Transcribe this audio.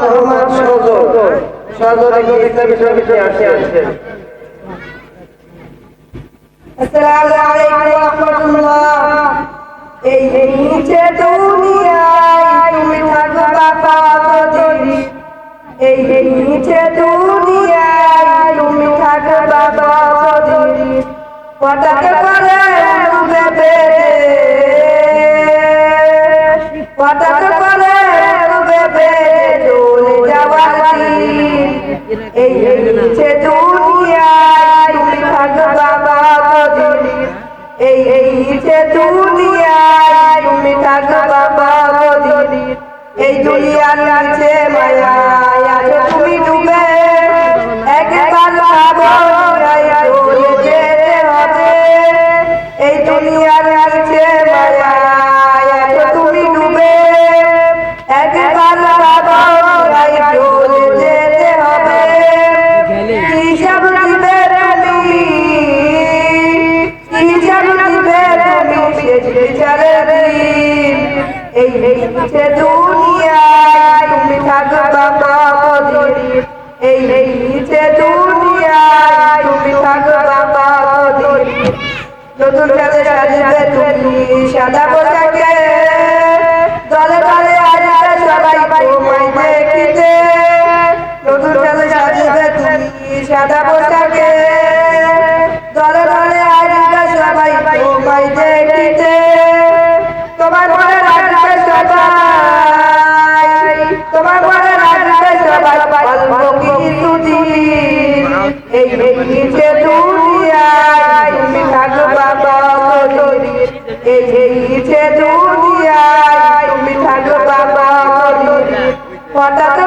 মোহাম্মদ সজল ইসলামী সমিতি আসছেন। আসসালামু আলাইকুম ওয়া রাহমাতুল্লাহ। এই নিচে দুনিয়ায় তুমি থাকবা কতদিন, এই নিচে দুনিয়ায় তুমি থাকবা কতদিন, হঠাৎ করে ডুবে বেড়ে, হঠাৎ করে ডুবে বেড়ে চলে যাওয়ার দিন, এই নিচে দুনিয়ায় তুমি থাকবা কতদিন, এই নিচে দুনিয়ায় তুমি থাকবা কতদিন, এই দুনিয়ার নিচে মায়ায় আছো তুমি ডুবে, একবার ভাবো চলে যেতে হবে, এই দুনিয়ার নিচে মায়ায় আছো তুমি ডুবে, একবার ভাবো চলে যেতে হবে, হিসাব দিবে তুমি, হিসাব দিবে তুমি শেষ বিচারের দিন, এই নিচে দুনিয়ায় তুমি থাকবা কতদিন, এই নিচে দুনিয়ায় তুমি থাকবা কতদিন, নতুন সাজে সাজবে তুমি সাদা পোশাকে, দলে দলে আসবে সবাই তোমায় দেখিতে, নতুন সাজে সাজবে তুমি সাদা পোশাকে, দলে দলে আসবে সবাই তোমায় দেখিতে, তোমার ঘরে রাখবে সবাই, তোমার ঘরে রাখবে সবাই অল্প কিছুদিন, এই নিচে দুনিয়ায় তুমি থাকবা কতদিন, এই নিচে দুনিয়ায় তুমি থাকবা কতদিন, হঠাৎ